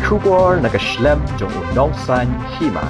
Shubor nakaslem jong unongsan hima.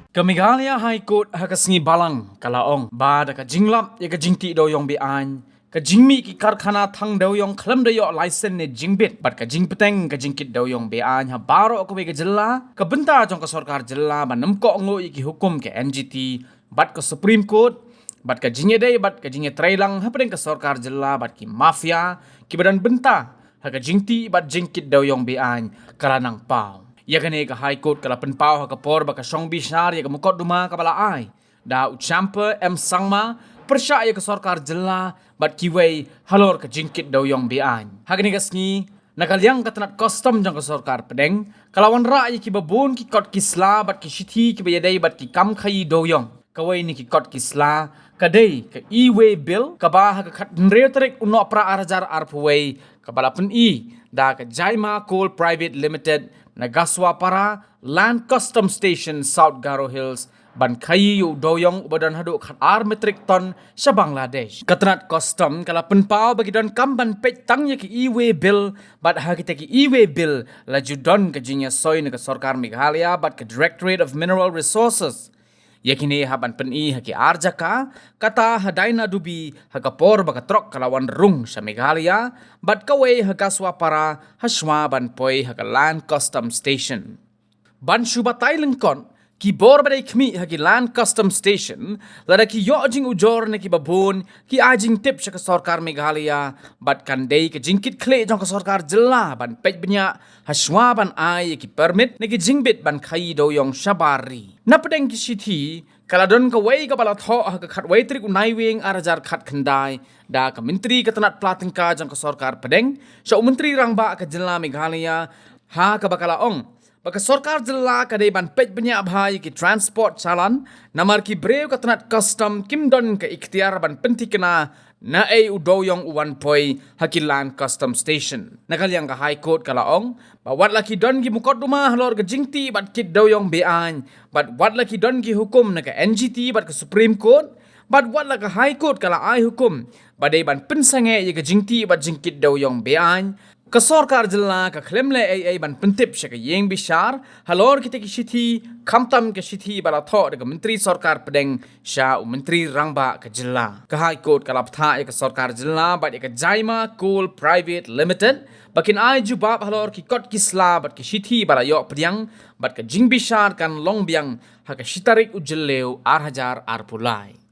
Kamigalia High Court hakasngi balang kalaong ba da ka jinglap ya ka jingti do yong bi an ka jingmi ki karkhana thang do yong khlam do yo license ne jingbit bat ka jingpeteng ka jingkit do yong bi an ha baro ko be ka jilla ka benta jong ka sarkar jilla ba namko ngo ki hukum ke NGT bat ka Supreme Court bat ka jinge dei bat ka jinge trailang ha pedeng ka sarkar jilla bat ki mafia ki badan benta ha ka jingti bat jingkit do yong bi an kalanang pau ya gane ka High Court kala penpau ha ka por ba ka song bishar ya ka mukot duma ka bala ai da uchampa sangma persya ya ka sarkar jilla bat kiwei halor ka jingkit daw yong bian hagani gasni nakalyang katanat custom jang ka sarkar pedeng kalawan ra ya ki babon ki kot kisla bat ki shithi ki bayadai bat ki kam khai daw yong kawai ni ki kot kisla kadai ka e-way bill ka ba ha ka khat nretrek uno pra arajar arpway ka bala pen i da ka Jaima Coal Private Limited Nagaswa para Land Custom Station South Garo Hills ban khai yu doyong badan hadu khat ar metric ton sa Bangladesh katnat custom kala penpau bagi don kamban pet tang ya ki e-way bill bat ha kita ki e-way bill la judon ka jinya soy na ka sarkar Meghalaya bat ka Directorate of Mineral Resources yakini haban pen-i haki arjaka kata hadaina dubi hakapor baka trok kalawan rung sa Meghalaya bat kaway hagaswa para haswa ban poi haka Land Custom Station ban subatay lengkon ki bor badai kmi haki Land Custom Station lada ki yojing ujor na ki babon ki ajing tip sa ka sarkar Meghalaya bat kandai ka jingkit kle jong ka sarkar jilla ban pej benya haswa ban ay ki permit na ki jingbit ban khai do yong shabari napadeng ki sithi kaladon ka way ka balat ho ha ka khat way trik unai wing arajar khat khandai da ka menteri ka tanat plating ka jong ka sarkar pedeng sa menteri rangba ka jilla Meghalaya ha ka bakalaong baka sarkar jilla kadai ban pej banyak bhai ki transport chalan namar ki brew ka tanat custom kimdon ka ikhtiar ban penti kena na ay udoyong uwan poi hakilan custom station nakalyang ka High Court kalaong bawat laki don gi mukot duma halor ka jingti bat kit doyong bean bat wat laki don gi hukum na ka NGT bat ka Supreme Court bat wat la ka High Court kala ai hukum badai ban pensange ye ka jingti bat jingkit doyong bean ka sarkar jilla ka khlemle ai ban pentip sha ka yeng bishar halor kita ki sithi khamtam ka sithi bala tho ka menteri sarkar pedeng sha menteri rangba ka jilla ka High Court kala ptha ka sarkar jilla bat ka Jaima Coal Private Limited bakin ai jubab halor ki kot kisla bat ki sithi bala yo pdiang bat ka jing bishar kan long biang ha ka sitarik ujelleu ar hajar ar pulai